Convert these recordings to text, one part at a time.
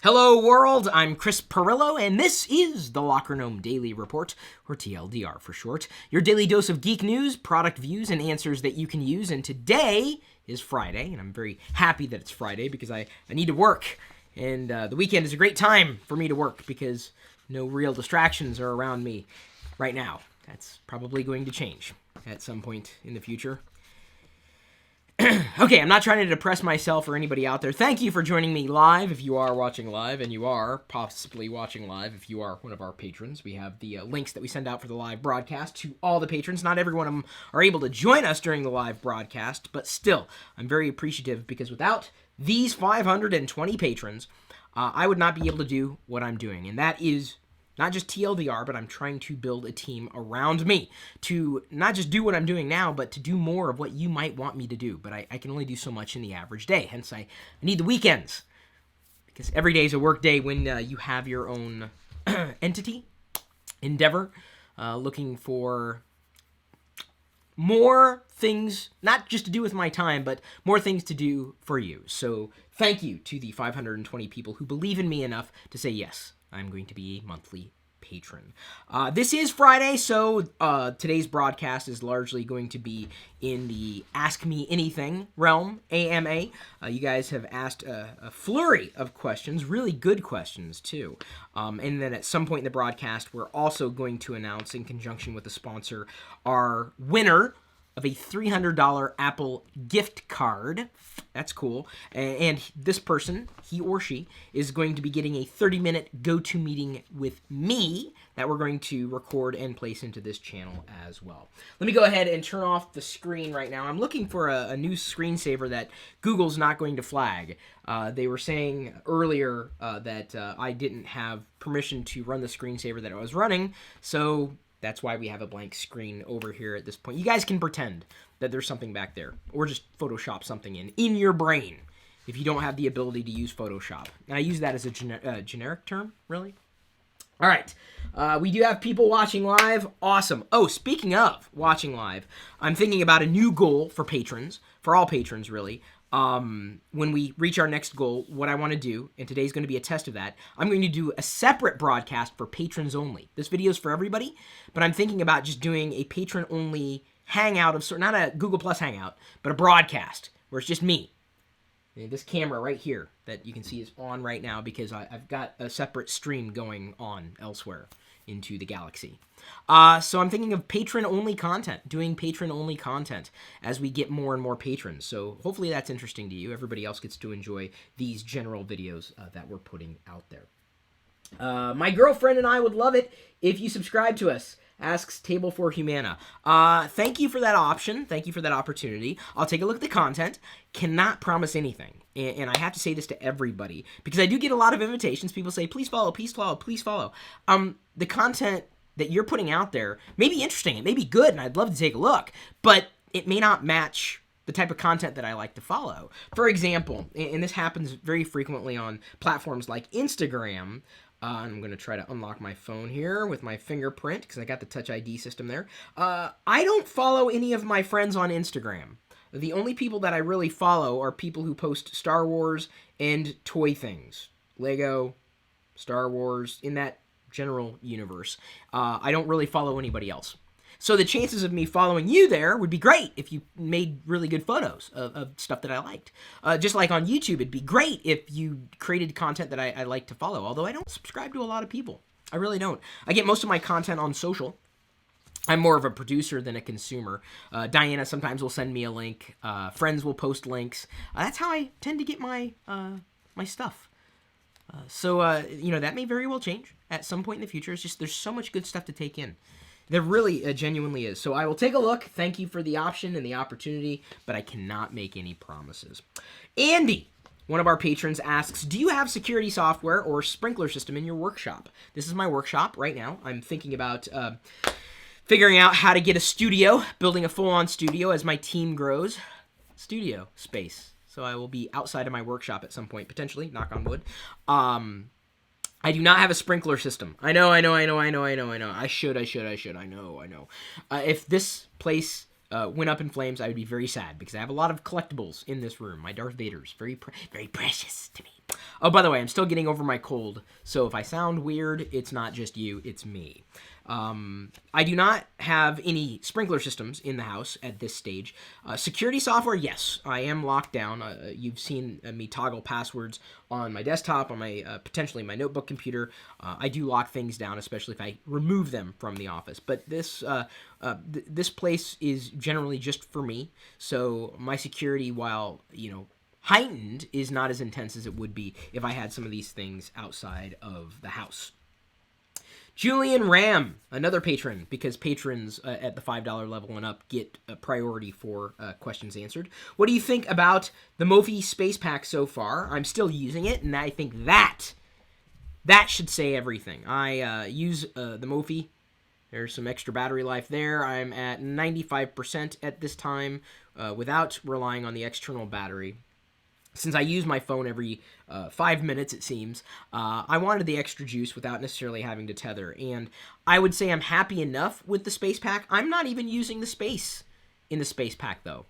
Hello world, I'm Chris Pirillo, and this is the Lockergnome Daily Report, or TLDR for short. Your daily dose of geek news, product views, and answers that you can use. And today is Friday, and I'm very happy that it's Friday because I need to work. And the weekend is a great time for me to work because no real distractions are around me right now. That's probably going to change at some point in the future. Okay, I'm not trying to depress myself or anybody out there. Thank you for joining me live if you are watching live, and you are possibly watching live if you are one of our patrons. We have the links that we send out for the live broadcast to all the patrons. Not every one of them are able to join us during the live broadcast, but still, I'm very appreciative because without these 520 patrons, I would not be able to do what I'm doing, and that is not just TLDR, but I'm trying to build a team around me to not just do what I'm doing now, but to do more of what you might want me to do. But I can only do so much in the average day. Hence, I need the weekends. Because every day is a work day when you have your own entity, endeavor, looking for more things, not just to do with my time, but more things to do for you. So thank you to the 520 people who believe in me enough to say yes. I'm going to be a monthly patron. This is Friday, so today's broadcast is largely going to be in the Ask Me Anything realm, AMA. You guys have asked a flurry of questions, really good questions too. And then at some point in the broadcast, we're also going to announce, in conjunction with the sponsor, our winner of a $300 Apple gift card. That's cool. And this person, he or she, is going to be getting a 30-minute go-to meeting with me that we're going to record and place into this channel as well. Let me go ahead and turn off the screen right now. I'm looking for a new screensaver that Google's not going to flag. They were saying earlier that I didn't have permission to run the screensaver that I was running, so that's why we have a blank screen over here at this point. You guys can pretend that there's something back there, or just Photoshop something in your brain if you don't have the ability to use Photoshop. And I use that as a generic term, really. All right, we do have people watching live. Awesome. Oh, speaking of watching live, I'm thinking about a new goal for patrons, for all patrons, really. When we reach our next goal, what I want to do, and today's going to be a test of that, I'm going to do a separate broadcast for patrons only. This video is for everybody, but I'm thinking about just doing a patron-only hangout of sort, not a Google Plus hangout, but a broadcast where it's just me. And this camera right here that you can see is on right now because I've got a separate stream going on elsewhere into the galaxy. So I'm thinking of patron-only content, doing patron-only content as we get more and more patrons. So hopefully that's interesting to you. Everybody else gets to enjoy these general videos that we're putting out there. My girlfriend and I would love it if you subscribe to us. Asks Table for Humana. Thank you for that option. Thank you for that opportunity. I'll take a look at the content. Cannot promise anything. And I have to say this to everybody because I do get a lot of invitations. People say, please follow, please follow, please follow. The content that you're putting out there may be interesting. It may be good, and I'd love to take a look. But it may not match the type of content that I like to follow. For example, and this happens very frequently on platforms like Instagram. I'm going to try to unlock my phone here with my fingerprint because I got the Touch ID system there. I don't follow any of my friends on Instagram. The only people that I really follow are people who post Star Wars and toy things. Lego, Star Wars, in that general universe. I don't really follow anybody else. So the chances of me following you there would be great if you made really good photos of stuff that I liked. Just like on YouTube, it'd be great if you created content that I like to follow, although I don't subscribe to a lot of people. I really don't. I get most of my content on social. I'm more of a producer than a consumer. Diana sometimes will send me a link. Friends will post links. That's how I tend to get my my stuff. You know, that may very well change at some point in the future. It's just there's so much good stuff to take in. There really genuinely is. So I will take a look. Thank you for the option and the opportunity, but I cannot make any promises. Andy, one of our patrons, asks, do you have security software or sprinkler system in your workshop? This is my workshop right now. I'm thinking about figuring out how to get a studio, building a full-on studio as my team grows. Studio space. So I will be outside of my workshop at some point, potentially, knock on wood. I do not have a sprinkler system. I know. I should. I know. If this place went up in flames, I would be very sad because I have a lot of collectibles in this room. My Darth Vader's very precious to me. Oh, by the way, I'm still getting over my cold, so if I sound weird, it's not just you, it's me. I do not have any sprinkler systems in the house at this stage. Security software, yes, I am locked down. You've seen me toggle passwords on my desktop, on my potentially my notebook computer. I do lock things down, especially if I remove them from the office. But this this place is generally just for me, so my security, while heightened, is not as intense as it would be if I had some of these things outside of the house. Julian Ram, another patron, because patrons at the $5 level and up get a priority for questions answered. What do you think about the Mophie Space Pack so far? I'm still using it, and I think that should say everything. I use the Mophie. There's some extra battery life there. I'm at 95% at this time without relying on the external battery. Since I use my phone every 5 minutes, it seems, I wanted the extra juice without necessarily having to tether. And I would say I'm happy enough with the Space Pack. I'm not even using the space in the Space Pack, though.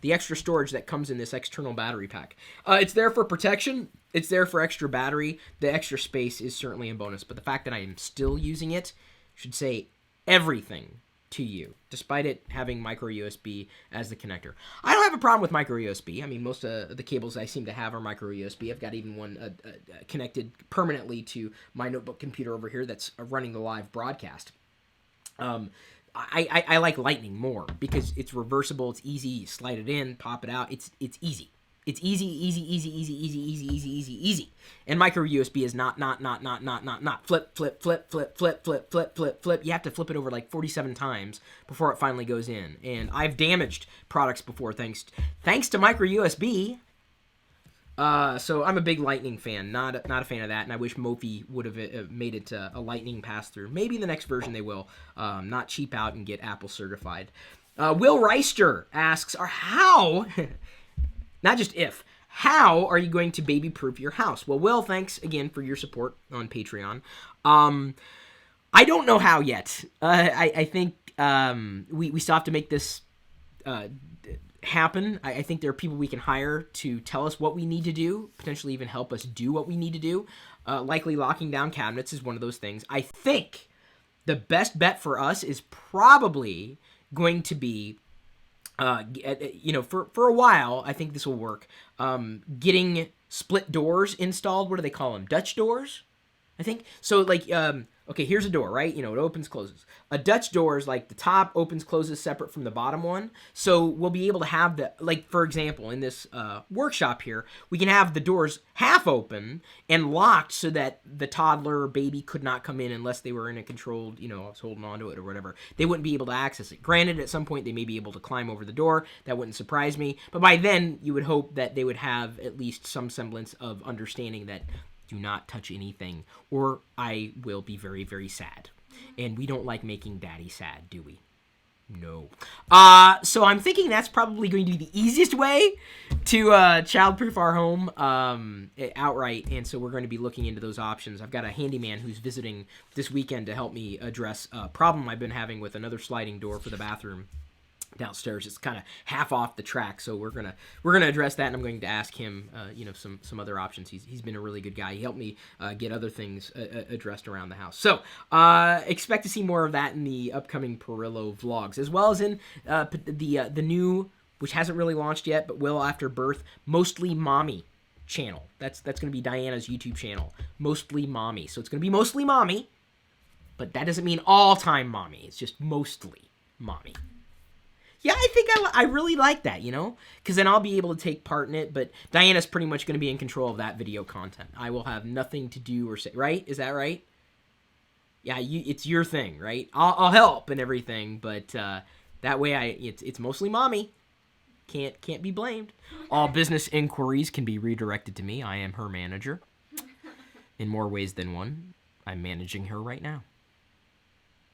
The extra storage that comes in this external battery pack. It's there for protection. It's there for extra battery. The extra space is certainly a bonus. But the fact that I am still using it should say everything to you, despite it having micro USB as the connector. I don't have a problem with micro USB. I mean, most of the cables I seem to have are micro USB. I've got even one connected permanently to my notebook computer over here that's running the live broadcast. I like Lightning more because it's reversible. It's easy. You slide it in, pop it out. It's easy. It's easy. And micro USB is not. Flip. You have to flip it over like 47 times before it finally goes in. And I've damaged products before thanks to micro USB. So I'm a big Lightning fan, not a fan of that, and I wish Mophie would have made it a Lightning pass-through. Maybe the next version they will. Not cheap out and get Apple certified. Will Riester asks, how... Not just if. How are you going to baby-proof your house? Well, Will, thanks again for your support on Patreon. I don't know how yet. I think we still have to make this happen. I think there are people we can hire to tell us what we need to do, potentially even help us do what we need to do. Likely locking down cabinets is one of those things. I think the best bet for us is probably going to be... for a while, I think this will work. Getting split doors installed. What do they call them? Dutch doors, I think. So, okay, here's a door, right? It opens, closes. A Dutch door is like the top opens, closes separate from the bottom one. So we'll be able to have for example, in this workshop here, we can have the doors half open and locked so that the toddler or baby could not come in unless they were in a controlled, I was holding onto it or whatever. They wouldn't be able to access it. Granted, at some point, they may be able to climb over the door. That wouldn't surprise me. But by then, you would hope that they would have at least some semblance of understanding that do not touch anything, or I will be very, very sad. And we don't like making daddy sad, do we? No. So I'm thinking that's probably going to be the easiest way to childproof our home outright, and so we're going to be looking into those options. I've got a handyman who's visiting this weekend to help me address a problem I've been having with another sliding door for the bathroom downstairs. It's kind of half off the track, so we're gonna address that, and I'm going to ask him some other options. He's been a really good guy. He helped me get other things addressed around the house. So expect to see more of that in the upcoming Pirillo vlogs, as well as in the new, which hasn't really launched yet, but will after birth, Mostly Mommy channel. That's going to be Diana's YouTube channel, Mostly Mommy. So it's going to be mostly mommy, but that doesn't mean all-time mommy. It's just mostly mommy. Yeah, I think I really like that, because then I'll be able to take part in it, but Diana's pretty much going to be in control of that video content. I will have nothing to do or say, right? Is that right? Yeah, it's your thing, right? I'll help and everything, but that way it's mostly mommy. Can't be blamed. All business inquiries can be redirected to me. I am her manager. In more ways than one, I'm managing her right now.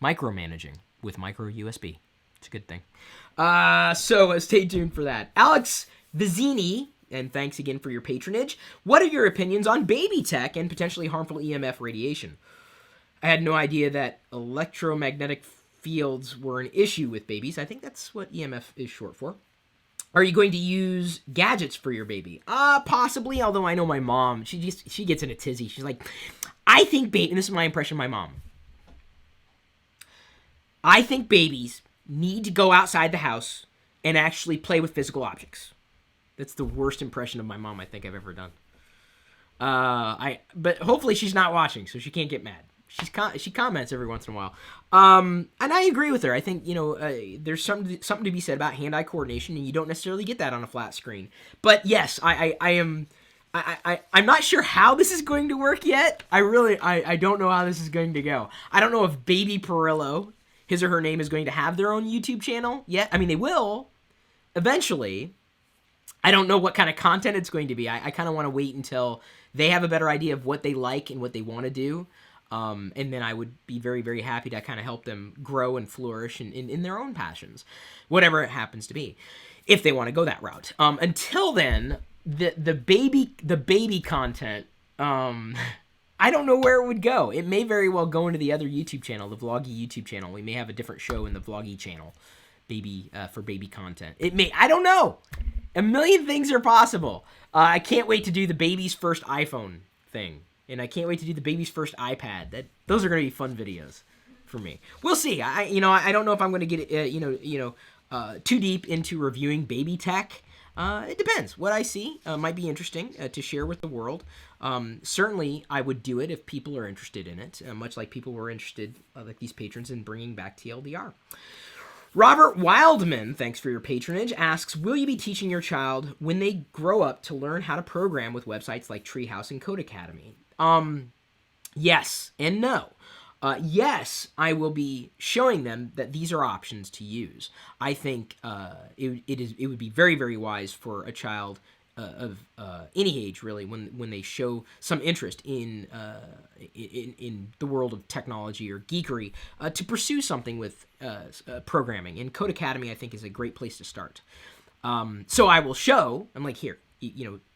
Micromanaging with micro USB. It's a good thing. So stay tuned for that. Alex Vizzini, and thanks again for your patronage. What are your opinions on baby tech and potentially harmful EMF radiation? I had no idea that electromagnetic fields were an issue with babies. I think that's what EMF is short for. Are you going to use gadgets for your baby? Possibly, although I know my mom, she gets in a tizzy. She's like, I think baby, and this is my impression of my mom. I think babies need to go outside the house and actually play with physical objects. That's the worst impression of my mom I think I've ever done. But hopefully she's not watching, so she can't get mad. She comments every once in a while. And I agree with her. I think, there's something to be said about hand-eye coordination, and you don't necessarily get that on a flat screen. But yes, I'm not sure how this is going to work yet. I don't know how this is going to go. I don't know if baby Pirillo, his or her name, is going to have their own YouTube channel yet. I mean, they will eventually. I don't know what kind of content it's going to be. I kind of want to wait until they have a better idea of what they like and what they want to do. And then I would be very, very happy to kind of help them grow and flourish in their own passions, whatever it happens to be, if they want to go that route. Until then, the baby content, I don't know where it would go. It may very well go into the other YouTube channel, the Vloggy YouTube channel. We may have a different show in the Vloggy channel, for baby content. It may, I don't know. A million things are possible. I can't wait to do the baby's first iPhone thing. And I can't wait to do the baby's first iPad. Those are going to be fun videos for me. We'll see. I don't know if I'm going to get too deep into reviewing baby tech. It depends. What I see might be interesting to share with the world. Certainly, I would do it if people are interested in it, much like people were interested, like these patrons, in bringing back TLDR. Robert Wildman, thanks for your patronage, asks, will you be teaching your child when they grow up to learn how to program with websites like Treehouse and Codecademy? Yes and no. Yes, I will be showing them that these are options to use. I think it would be very, very wise for a child of any age, really, when they show some interest in the world of technology or geekery, to pursue something with programming. And Codecademy, I think, is a great place to start. So I will show. I'm like, here,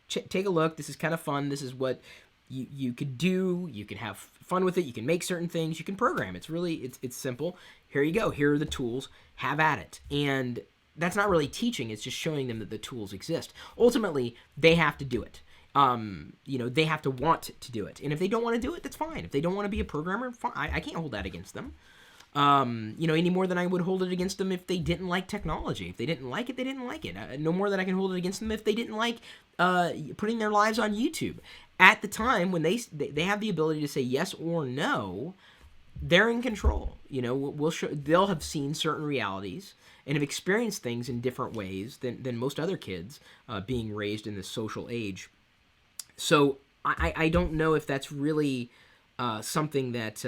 take a look. This is kind of fun. This is what you could do. You can have fun with it. You can make certain things. You can program. It's simple. Here you go. Here are the tools. Have at it. And that's not really teaching. It's just showing them that the tools exist. Ultimately, they have to do it. They have to want to do it. And if they don't want to do it, that's fine. If they don't want to be a programmer, fine. I can't hold that against them. Any more than I would hold it against them if they didn't like technology. If they didn't like it, they didn't like it. No more than I can hold it against them if they didn't like putting their lives on YouTube. At the time when they have the ability to say yes or no, they're in control. They'll have seen certain realities and have experienced things in different ways than most other kids being raised in this social age. So I don't know if that's really something that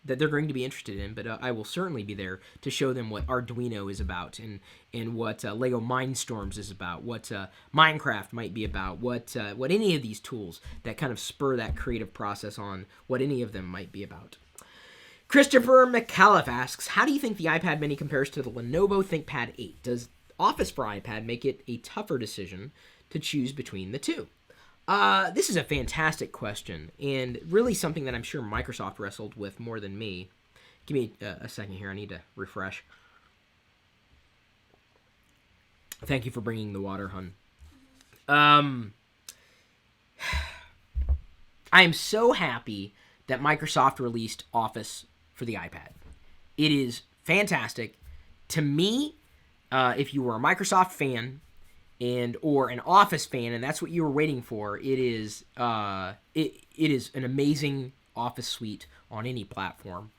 they're going to be interested in, but I will certainly be there to show them what Arduino is about and what Lego Mindstorms is about, what Minecraft might be about, what any of these tools that kind of spur that creative process on, what any of them might be about. Christopher Micallef asks, how do you think the iPad mini compares to the Lenovo Thinkpad 8? Does Office for iPad make it a tougher decision to choose between the two? This is a fantastic question, and really something that I'm sure Microsoft wrestled with more than me. Give me a second here. I need to refresh. Thank you for bringing the water, hun. I am so happy that Microsoft released Office for the iPad. It is fantastic. To me, if you were a Microsoft fan or an Office fan, and that's what you were waiting for, it is it is an amazing Office suite on any platform.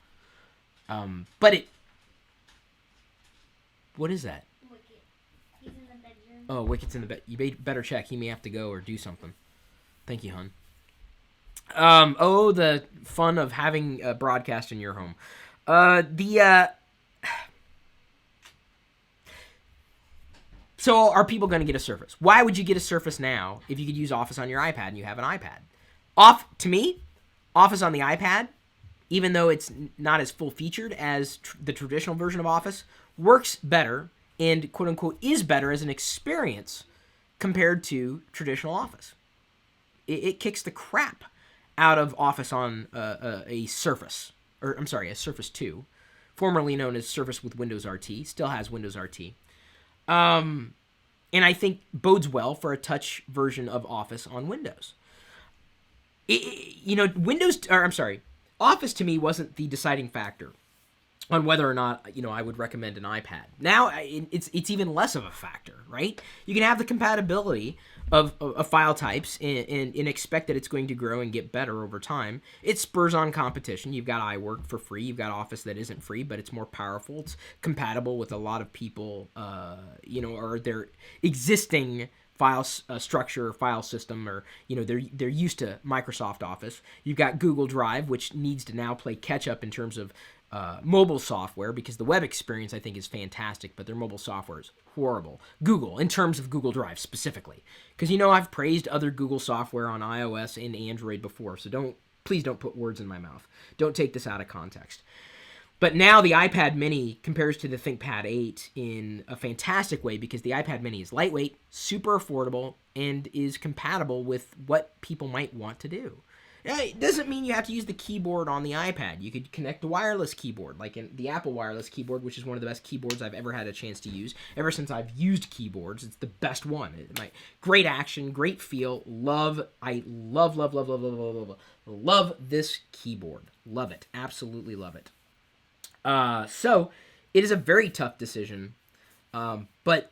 What is that? Wicket. He's in the bedroom. Oh, Wicket's in the bed. You better check. He may have to go or do something. Thank you, hun. The fun of having a broadcast in your home. So are people going to get a Surface? Why would you get a Surface now if you could use Office on your iPad and you have an iPad? To me, Office on the iPad, even though it's not as full-featured as the traditional version of Office, works better and, quote-unquote, is better as an experience compared to traditional Office. It kicks the crap out of Office on a Surface, a Surface 2, formerly known as Surface with Windows RT, still has Windows RT. and I think bodes well for a touch version of Office on Windows. Office to me wasn't the deciding factor on whether or not I would recommend an iPad. Now it's even less of a factor, right? You can have the compatibility of file types and expect that it's going to grow and get better over time. It spurs on competition. You've got iWork for free. You've got Office that isn't free, but it's more powerful. It's compatible with a lot of people, or their existing file structure, file system, or they're used to Microsoft Office. You've got Google Drive, which needs to now play catch up in terms of mobile software, because the web experience I think is fantastic, but their mobile software is horrible. Google, in terms of Google Drive specifically, because I've praised other Google software on iOS and Android before, so please don't put words in my mouth. Don't take this out of context. But now the iPad Mini compares to the ThinkPad 8 in a fantastic way, because the iPad Mini is lightweight, super affordable, and is compatible with what people might want to do. It doesn't mean you have to use the keyboard on the iPad. You could connect the wireless keyboard, like in the Apple wireless keyboard, which is one of the best keyboards I've ever had a chance to use. Ever since I've used keyboards, it's the best one. Great action, great feel. I love this keyboard. Love it. Absolutely love it. So it is a very tough decision, but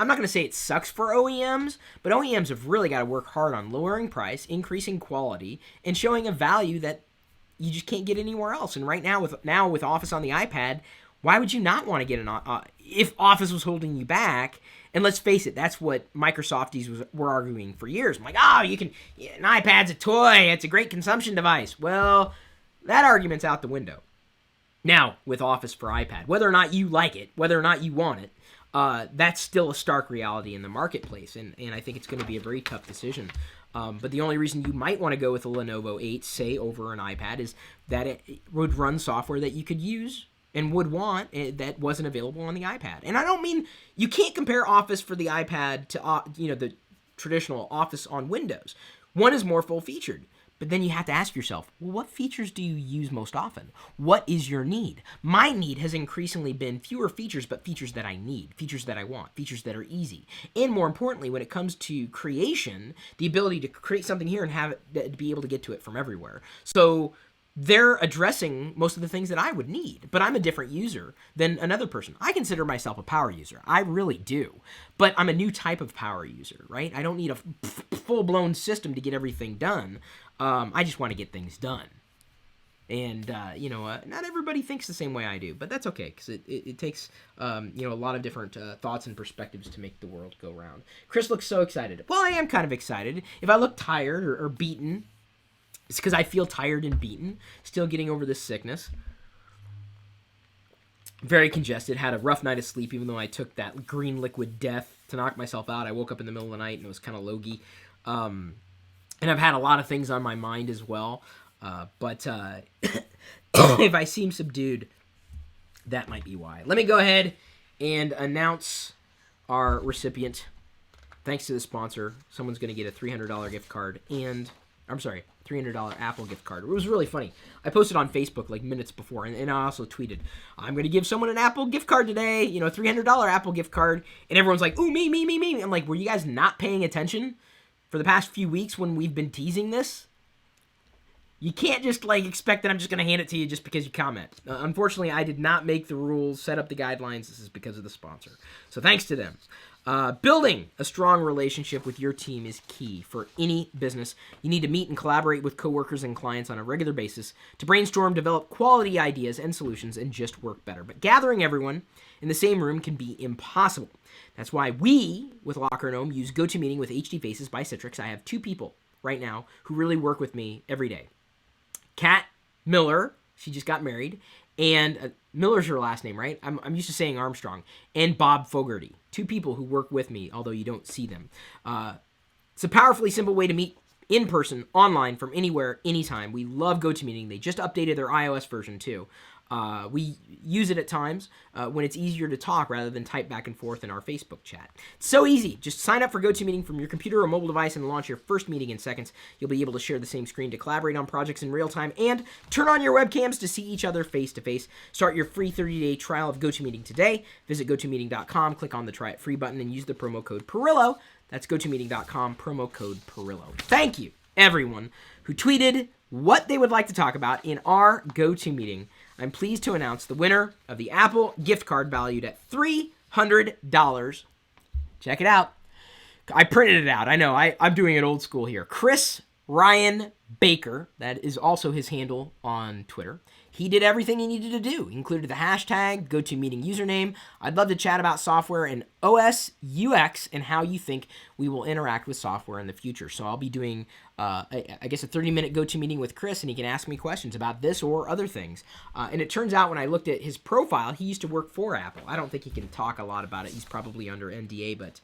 I'm not going to say it sucks for OEMs, but OEMs have really got to work hard on lowering price, increasing quality, and showing a value that you just can't get anywhere else. And right now, with Office on the iPad, why would you not want to get if Office was holding you back? And let's face it, that's what Microsofties were arguing for years. I'm like, an iPad's a toy, it's a great consumption device. Well, that argument's out the window. Now, with Office for iPad, whether or not you like it, whether or not you want it, that's still a stark reality in the marketplace, and I think it's going to be a very tough decision. But the only reason you might want to go with a Lenovo 8, say, over an iPad is that it would run software that you could use and would want that wasn't available on the iPad. And I don't mean you can't compare Office for the iPad to the traditional Office on Windows. One is more full-featured. But then you have to ask yourself, well, what features do you use most often? What is your need? My need has increasingly been fewer features, but features that I need, features that I want, features that are easy. And more importantly, when it comes to creation, the ability to create something here and have it be able to get to it from everywhere. So they're addressing most of the things that I would need, but I'm a different user than another person. I consider myself a power user. I really do. But I'm a new type of power user, right? I don't need a full-blown system to get everything done. I just want to get things done. And, not everybody thinks the same way I do, but that's okay, because it takes, a lot of different thoughts and perspectives to make the world go round. Chris looks so excited. Well, I am kind of excited. If I look tired or beaten, it's because I feel tired and beaten, still getting over this sickness. Very congested, had a rough night of sleep, even though I took that green liquid death to knock myself out. I woke up in the middle of the night and it was kind of logy. And I've had a lot of things on my mind as well. But if I seem subdued, that might be why. Let me go ahead and announce our recipient. Thanks to the sponsor, someone's going to get a $300 gift card and... $300 Apple gift card. It was really funny. I posted on Facebook like minutes before, and I also tweeted, I'm going to give someone an Apple gift card today, $300 Apple gift card, and everyone's like, ooh, me. I'm like, were you guys not paying attention for the past few weeks when we've been teasing this? You can't just expect that I'm just going to hand it to you just because you comment. Unfortunately, I did not make the rules, set up the guidelines. This is because of the sponsor. So thanks to them. Building a strong relationship with your team is key for any business. You need to meet and collaborate with coworkers and clients on a regular basis to brainstorm, develop quality ideas and solutions, and just work better. But gathering everyone in the same room can be impossible. That's why we, with Lockergnome, use GoToMeeting with HD Faces by Citrix. I have 2 people right now who really work with me every day. Kat Miller, she just got married, and Miller's her last name, right? I'm used to saying Armstrong. And Bob Fogarty, 2 people who work with me, although you don't see them. It's a powerfully simple way to meet in person, online, from anywhere, anytime. We love GoToMeeting. They just updated their iOS version, too. We use it at times when it's easier to talk rather than type back and forth in our Facebook chat. It's so easy. Just sign up for GoToMeeting from your computer or mobile device and launch your first meeting in seconds. You'll be able to share the same screen to collaborate on projects in real time and turn on your webcams to see each other face to face. Start your free 30-day trial of GoToMeeting today. Visit GoToMeeting.com, click on the Try It Free button, and use the promo code Pirillo. That's GoToMeeting.com, promo code Pirillo. Thank you, everyone who tweeted what they would like to talk about in our GoToMeeting. I'm pleased to announce the winner of the Apple gift card valued at $300. Check it out. I printed it out. I know. I'm doing it old school here. Chris Ryan Baker. That is also his handle on Twitter. He did everything he needed to do. He included the hashtag, GoToMeeting username. I'd love to chat about software and OS, UX, and how you think we will interact with software in the future. So I'll be doing, I guess, a 30-minute GoToMeeting with Chris, and he can ask me questions about this or other things. And it turns out when I looked at his profile, he used to work for Apple. I don't think he can talk a lot about it. He's probably under NDA, but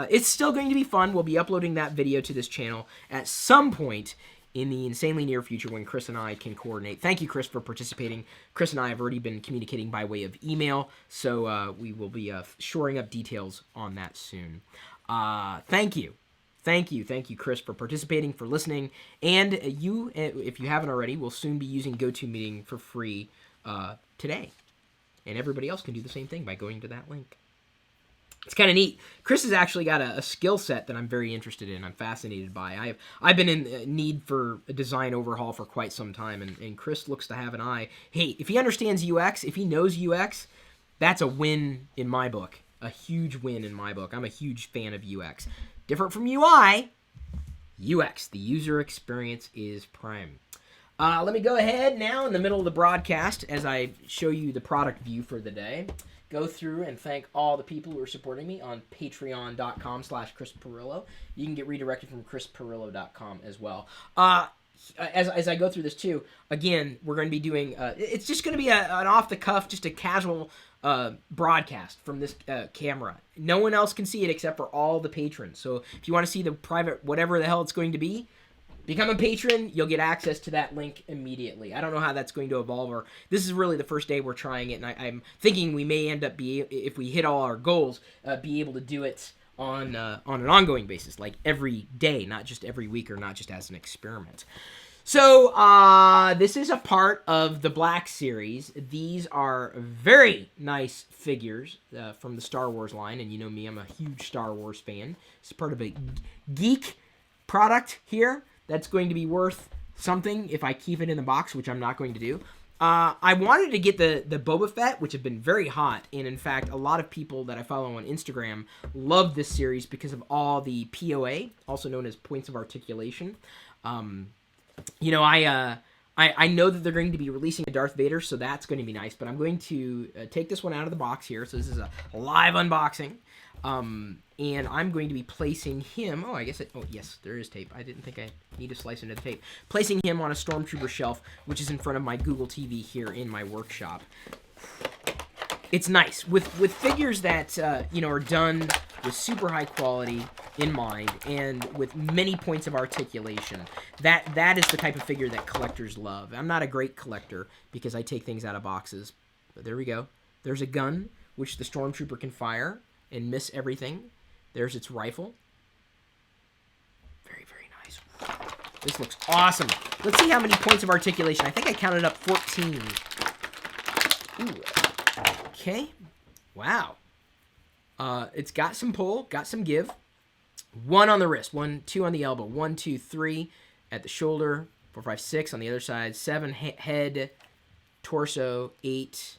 it's still going to be fun. We'll be uploading that video to this channel at some point in the insanely near future when Chris and I can coordinate. Thank you, Chris, for participating. Chris and I have already been communicating by way of email, so we will be shoring up details on that soon. Thank you. Thank you, Chris, for participating, for listening, and you, if you haven't already, will soon be using GoToMeeting for free today. And everybody else can do the same thing by going to that link. It's kind of neat. Chris has actually got a skill set that I'm very interested in. I'm fascinated by. I've been in need for a design overhaul for quite some time, and Chris looks to have an eye. Hey, if he understands UX, if he knows UX, that's a win in my book. A huge win in my book. I'm a huge fan of UX. Different from UI, UX, the user experience, is prime. Let me go ahead now in the middle of the broadcast as I show you the product view for the day. Go through and thank all the people who are supporting me on patreon.com/Chris Pirillo. You can get redirected from chrispirillo.com as well. As I go through this too, again, we're going to be doing, it's just going to be an off-the-cuff, just a casual broadcast from this camera. No one else can see it except for all the patrons. So if you want to see the private, whatever the hell it's going to be, become a patron, you'll get access to that link immediately. I don't know how that's going to evolve, or this is really the first day we're trying it, and I'm thinking we may end up, if we hit all our goals, be able to do it on an ongoing basis, like every day, not just every week or not just as an experiment. So this is a part of the Black Series. These are very nice figures from the Star Wars line, and you know me, I'm a huge Star Wars fan. It's part of a geek product here. That's going to be worth something if I keep it in the box, which I'm not going to do. I wanted to get the Boba Fett, which have been very hot. And in fact, a lot of people that I follow on Instagram love this series because of all the POA, also known as points of articulation. You know, I know that they're going to be releasing a Darth Vader, so that's going to be nice. But I'm going to take this one out of the box here. So this is a live unboxing. And I'm going to be placing him, oh yes, there is tape. I didn't think I need to slice into the tape. Placing him on a Stormtrooper shelf, which is in front of my Google TV here in my workshop. It's nice. With figures that, are done with super high quality in mind and with many points of articulation. That is the type of figure that collectors love. I'm not a great collector because I take things out of boxes. But there we go. There's a gun, which the Stormtrooper can fire and miss everything. There's its rifle. Very, very nice. This looks awesome. Let's see how many points of articulation. I think I counted up 14. Ooh. Okay. Wow. It's got some pull, got some give. 1 on the wrist, 1, 2 on the elbow, 1, 2, 3 at the shoulder, 4, 5, 6 on the other side, 7 head, torso, 8.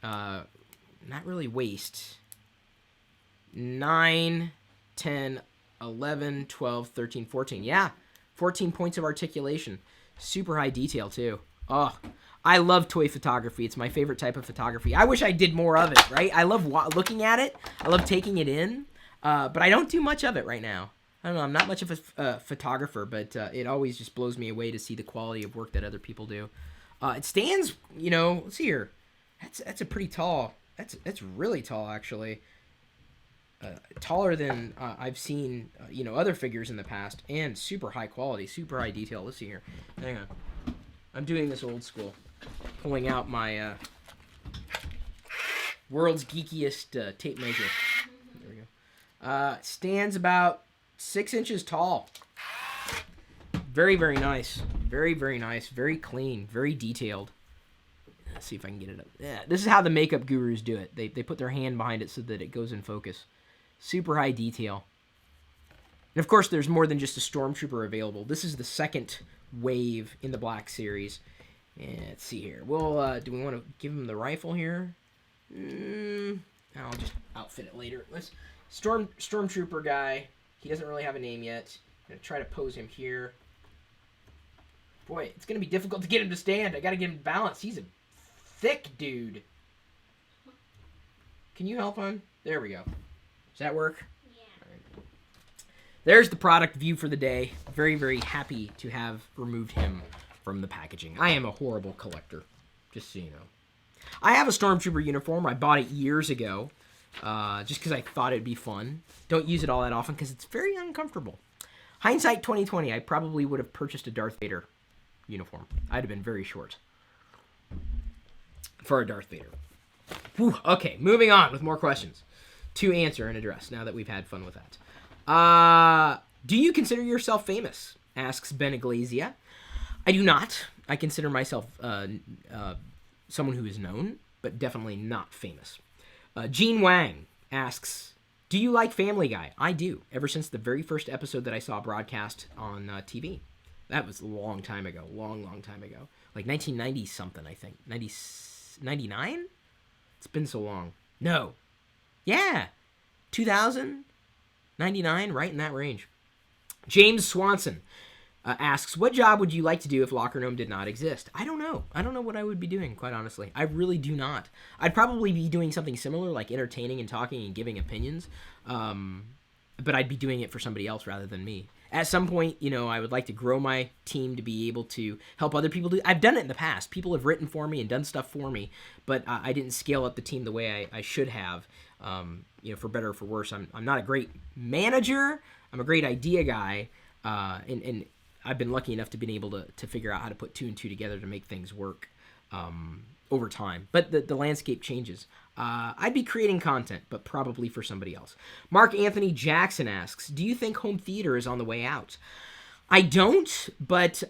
Not really waist. 9, 10, 11, 12, 13, 14. Yeah, 14 points of articulation. Super high detail, too. Oh, I love toy photography. It's my favorite type of photography. I wish I did more of it, right? I love looking at it. I love taking it in, but I don't do much of it right now. I don't know. I'm not much of a photographer, but it always just blows me away to see the quality of work that other people do. It stands, let's see here. That's a pretty tall. That's really tall, actually. Taller than I've seen, other figures in the past, and super high quality, super high detail. Let's see here. Hang on. I'm doing this old school. pulling out my world's geekiest tape measure. There we go. Stands about 6 inches tall. Very, very nice. Very, very nice. Very clean. Very detailed. Let's see if I can get it up. Yeah, this is how the makeup gurus do it. They put their hand behind it so that it goes in focus. Super high detail. And of course, there's more than just a Stormtrooper available. This is the second wave in the Black Series. And let's see here. Well, do we want to give him the rifle here? I'll just outfit it later. Let's Stormtrooper guy. He doesn't really have a name yet. I'm gonna try to pose him here. Boy, it's gonna be difficult to get him to stand. I gotta get him balanced. He's a thick dude. Can you help him? There we go. Does that work? Yeah. All right. There's the product view for the day. Very, very happy to have removed him from the packaging. I am a horrible collector, just so you know. I have a Stormtrooper uniform. I bought it years ago, just because I thought it'd be fun. Don't use it all that often because it's very uncomfortable. Hindsight 2020, I probably would have purchased a Darth Vader uniform. I'd have been very short for a Darth Vader. Whew, okay, moving on with more questions to answer and address now that we've had fun with that. Do you consider yourself famous? Asks Ben Iglesia. I do not. I consider myself someone who is known, but definitely not famous. Gene Wang asks, do you like Family Guy? I do. Ever since the very first episode that I saw broadcast on TV. That was a long time ago. Long, long time ago. Like 1990 something, I think. 99? It's been so long. No. Yeah. 2000? 99? Right in that range. James Swanson asks, what job would you like to do if Lockergnome did not exist? I don't know. I don't know what I would be doing, quite honestly. I really do not. I'd probably be doing something similar, like entertaining and talking and giving opinions. But I'd be doing it for somebody else rather than me. At some point, you know, I would like to grow my team to be able to help other people do. I've done it in the past. People have written for me and done stuff for me, but I didn't scale up the team the way I should have. You know, for better or for worse. I'm not a great manager. I'm a great idea guy, and I've been lucky enough to be able to figure out how to put two and two together to make things work over time. But the landscape changes. I'd be creating content, but probably for somebody else. Mark Anthony Jackson asks, do you think home theater is on the way out? I don't, but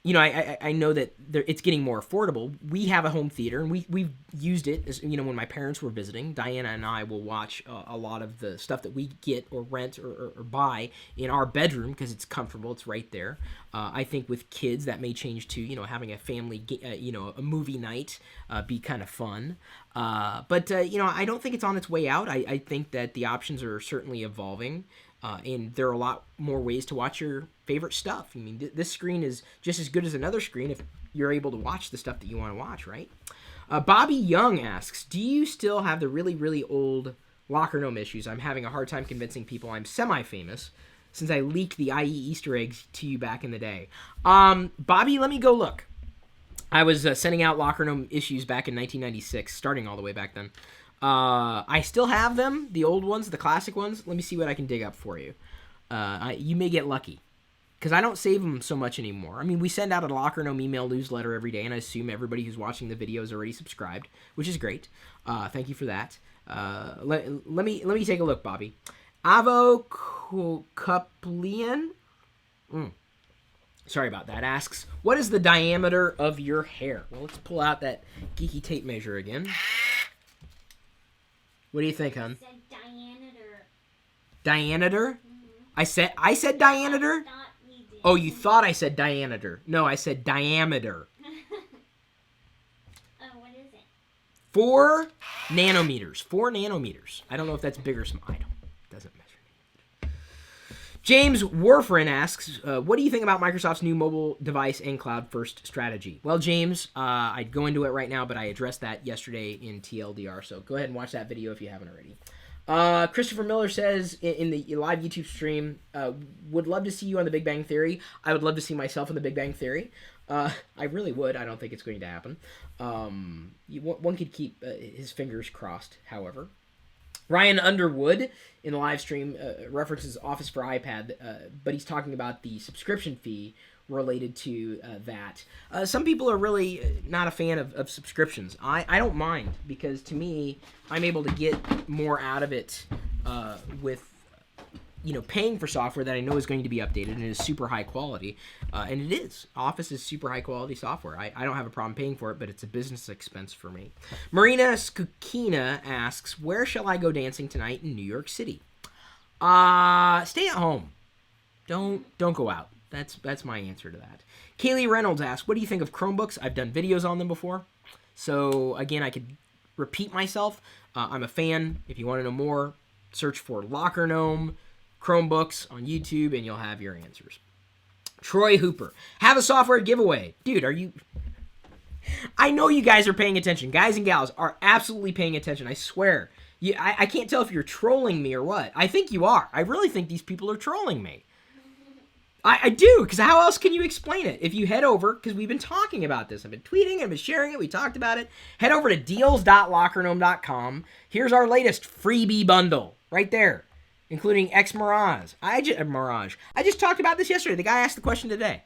you know, I know that it's getting more affordable. We have a home theater, and we've used it as, you know, when my parents were visiting. Diana and I will watch a lot of the stuff that we get or rent or buy in our bedroom because it's comfortable. It's right there. I think with kids that may change to, you know, having a family, you know, a movie night be kind of fun. But you know, I don't think it's on its way out. I think that the options are certainly evolving. And there are a lot more ways to watch your favorite stuff. I mean, this screen is just as good as another screen if you're able to watch the stuff that you want to watch, right? Bobby Young asks, do you still have the really, really old Lockergnome issues? I'm having a hard time convincing people I'm semi-famous since I leaked the IE Easter eggs to you back in the day. Bobby, let me go look. I was sending out Lockergnome issues back in 1996, starting all the way back then. I still have them, the old ones, the classic ones. Let me see what I can dig up for you. You may get lucky, because I don't save them so much anymore. I mean, we send out a Lockergnome email newsletter every day, and I assume everybody who's watching the video is already subscribed, which is great. Thank you for that. Let me take a look, Bobby. Avo Kuplian, sorry about that, asks, what is the diameter of your hair? Well, let's pull out that geeky tape measure again. What do you think, hon? I said diameter. Diameter? Mm-hmm. I said diameter? Thought you did. Oh, you thought I said diameter. No, I said diameter. What is it? 4 nanometers. 4 nanometers. I don't know if that's big or small. I don't. It doesn't measure. James Warfrin asks, what do you think about Microsoft's new mobile device and cloud-first strategy? Well, James, I'd go into it right now, but I addressed that yesterday in TLDR, so go ahead and watch that video if you haven't already. Christopher Miller says in the live YouTube stream, would love to see you on The Big Bang Theory. I would love to see myself in The Big Bang Theory. I really would. I don't think it's going to happen. One could keep his fingers crossed, however. Ryan Underwood in the live stream references Office for iPad, but he's talking about the subscription fee related to that. Some people are really not a fan of subscriptions. I don't mind, because to me, I'm able to get more out of it with paying for software that I know is going to be updated and is super high quality. And it is. Office is super high quality software. I don't have a problem paying for it, but it's a business expense for me. Marina Skukina asks, where shall I go dancing tonight in New York City? Stay at home. Don't go out. That's my answer to that. Kaylee Reynolds asks, what do you think of Chromebooks? I've done videos on them before. So, again, I could repeat myself. I'm a fan. If you want to know more, search for Lockergnome Chromebooks on YouTube, and you'll have your answers. Troy Hooper, have a software giveaway. Dude, are you... I know you guys are paying attention. Guys and gals are absolutely paying attention. I swear. I can't tell if you're trolling me or what. I think you are. I really think these people are trolling me. I do, because how else can you explain it? If you head over, because we've been talking about this. I've been tweeting, I've been sharing it, we talked about it. Head over to deals.lockergnome.com. Here's our latest freebie bundle, right there, including X Mirage. I just talked about this yesterday. The guy asked the question today.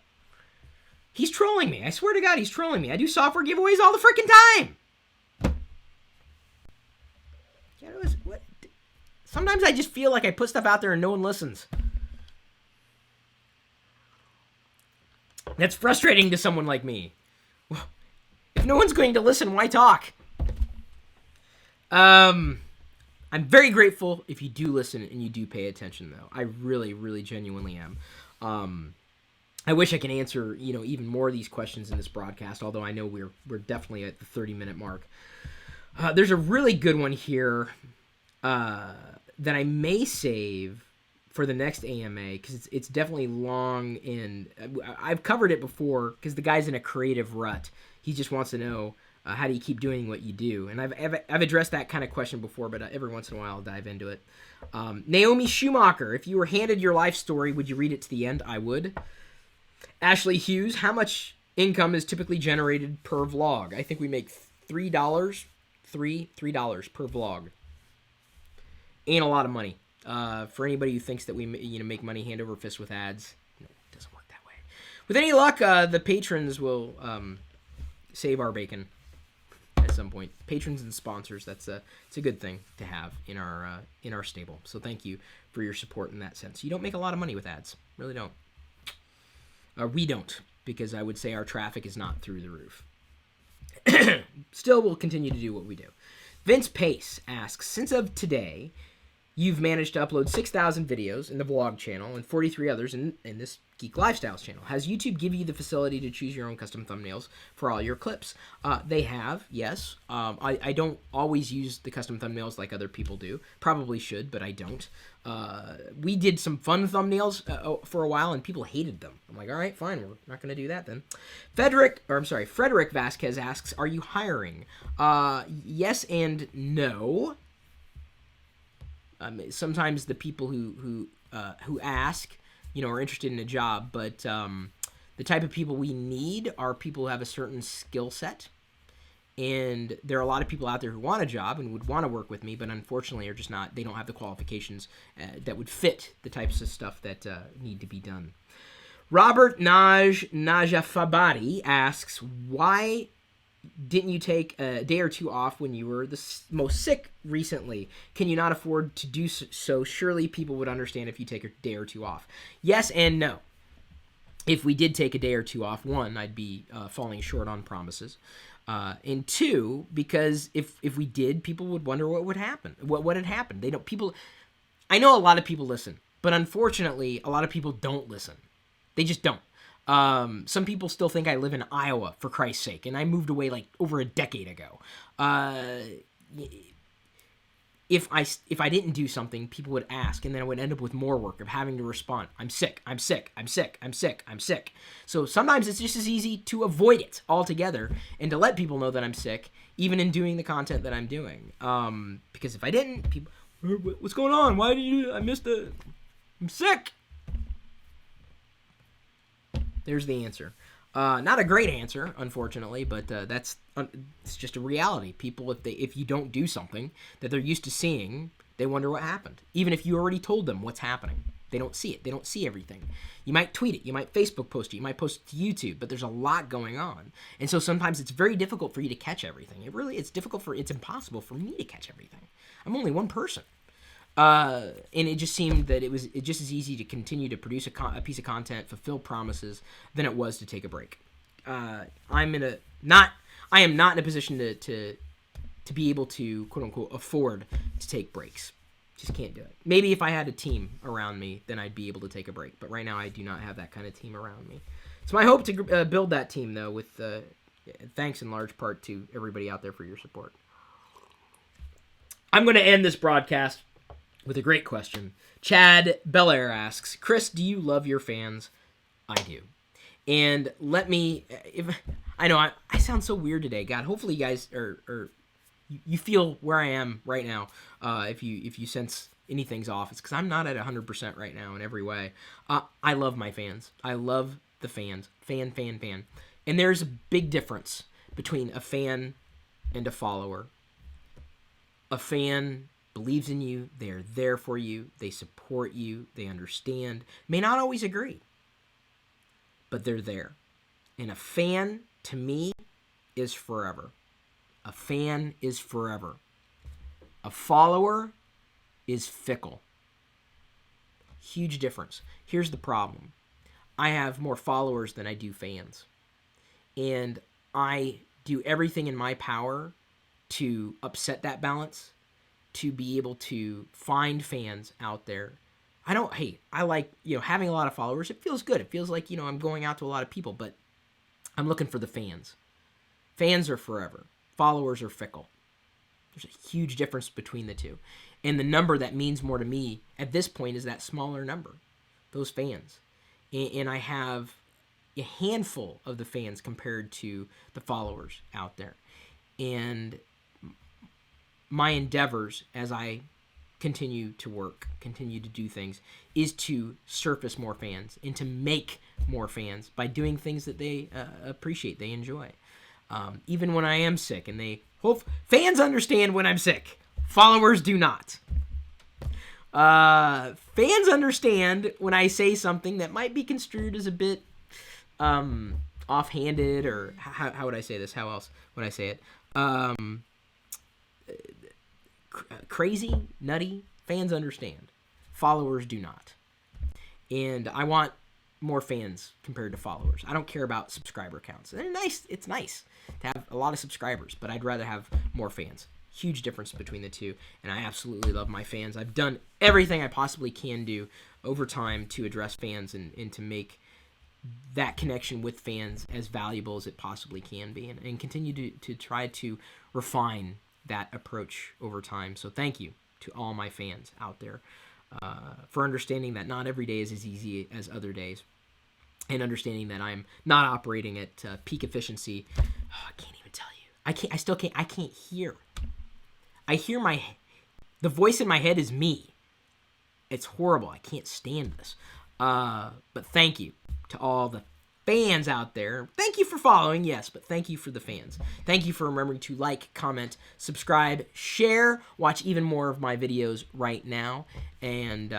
He's trolling me. I swear to God, he's trolling me. I do software giveaways all the freaking time. Sometimes I just feel like I put stuff out there and no one listens. That's frustrating to someone like me. If no one's going to listen, why talk? I'm very grateful if you do listen and you do pay attention, though. I really, really genuinely am. I wish I could answer, even more of these questions in this broadcast, although I know we're definitely at the 30-minute mark. There's a really good one here that I may save for the next AMA, because it's definitely long, and I've covered it before, because the guy's in a creative rut. He just wants to know, how do you keep doing what you do? And I've addressed that kind of question before, but every once in a while I'll dive into it. Naomi Schumacher, if you were handed your life story, would you read it to the end? I would. Ashley Hughes, how much income is typically generated per vlog? I think we make $3 per vlog. Ain't a lot of money. For anybody who thinks that we make money hand over fist with ads, it doesn't work that way. With any luck, the patrons will save our bacon at some point. Patrons and sponsors, it's a good thing to have in our stable. So thank you for your support in that sense. You don't make a lot of money with ads, really don't. We don't, because I would say our traffic is not through the roof. Still, we'll continue to do what we do. Vince Pace asks, since of today, you've managed to upload 6,000 videos in the vlog channel and 43 others in this Geek Lifestyles channel. Has YouTube give you the facility to choose your own custom thumbnails for all your clips? They have, yes. I don't always use the custom thumbnails like other people do. Probably should, but I don't. We did some fun thumbnails for a while, and people hated them. I'm like, all right, fine, we're not going to do that then. Frederick Vasquez asks, are you hiring? Yes and no. Sometimes the people who ask, are interested in a job, but the type of people we need are people who have a certain skill set, and there are a lot of people out there who want a job and would want to work with me, but unfortunately are just not. They don't have the qualifications that would fit the types of stuff that need to be done. Robert Najafabadi asks, why didn't you take a day or two off when you were the most sick recently? Can you not afford to do so? Surely people would understand if you take a day or two off. Yes and no. If we did take a day or two off, one, I'd be falling short on promises. And two, because if we did, people would wonder what would happen. What had happened. I know a lot of people listen, but unfortunately, a lot of people don't listen. They just don't. Some people still think I live in Iowa, for Christ's sake, and I moved away like over a decade ago. If I didn't do something, people would ask, and then I would end up with more work of having to respond. I'm sick. So sometimes it's just as easy to avoid it altogether and to let people know that I'm sick, even in doing the content that I'm doing. Because if I didn't, people, what's going on? Why did you? I'm sick. There's the answer. Not a great answer, unfortunately, but it's just a reality. People, if you don't do something that they're used to seeing, they wonder what happened, even if you already told them what's happening. They don't see it. They don't see everything. You might tweet it. You might Facebook post it. You might post it to YouTube, but there's a lot going on. And so sometimes it's very difficult for you to catch everything. It's impossible for me to catch everything. I'm only one person. And it just seemed that it just as easy to continue to produce a piece of content, fulfill promises, than it was to take a break. I am not in a position to be able to, quote unquote, afford to take breaks. Just can't do it. Maybe if I had a team around me, then I'd be able to take a break. But right now, I do not have that kind of team around me. It's my hope to build that team, though, with thanks in large part to everybody out there for your support. I'm going to end this broadcast with a great question. Chad Belair asks, Chris, do you love your fans? I do. And I know I sound so weird today. God, hopefully you guys you feel where I am right now. If you sense anything's off, it's because I'm not at 100% right now in every way. I love my fans. I love the fans. Fan. And there's a big difference between a fan and a follower. A fan believes in you. They're there for you. They support you. They understand. May not always agree, but they're there. And a fan, to me, is forever. A fan is forever. A follower is fickle. Huge difference. Here's the problem. I have more followers than I do fans. And I do everything in my power to upset that balance, to be able to find fans out there. I like, having a lot of followers. It feels good. It feels like, I'm going out to a lot of people, but I'm looking for the fans. Fans are forever. Followers are fickle. There's a huge difference between the two. And the number that means more to me at this point is that smaller number, those fans. And I have a handful of the fans compared to the followers out there. And my endeavors as I continue to work, continue to do things, is to surface more fans and to make more fans by doing things that they appreciate, they enjoy. Even when I am sick, and fans understand when I'm sick. Followers do not. Fans understand when I say something that might be construed as a bit offhanded, or how would I say this? How else would I say it? Crazy, nutty. Fans understand. Followers do not. And I want more fans compared to followers. I don't care about subscriber counts. They're nice. It's nice to have a lot of subscribers, but I'd rather have more fans. Huge difference between the two, and I absolutely love my fans. I've done everything I possibly can do over time to address fans and to make that connection with fans as valuable as it possibly can be, and continue to try to refine that approach over time. So thank you to all my fans out there for understanding that not every day is as easy as other days, and understanding that I'm not operating at peak efficiency. Oh, I can't even tell you. I can't hear. I hear the voice in my head is me. It's horrible. I can't stand this. But thank you to all the fans out there. Thank you for following, yes, but thank you for the fans. Thank you for remembering to like, comment, subscribe, share, watch even more of my videos right now. And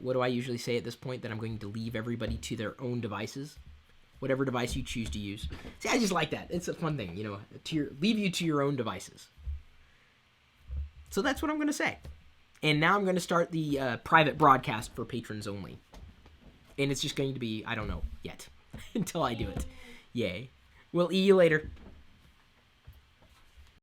what do I usually say at this point? That I'm going to leave everybody to their own devices. Whatever device you choose to use. See, I just like that. It's a fun thing, leave you to your own devices. So that's what I'm going to say. And now I'm going to start the private broadcast for patrons only. And it's just going to be, I don't know yet, until I do it. Yay. We'll see you later.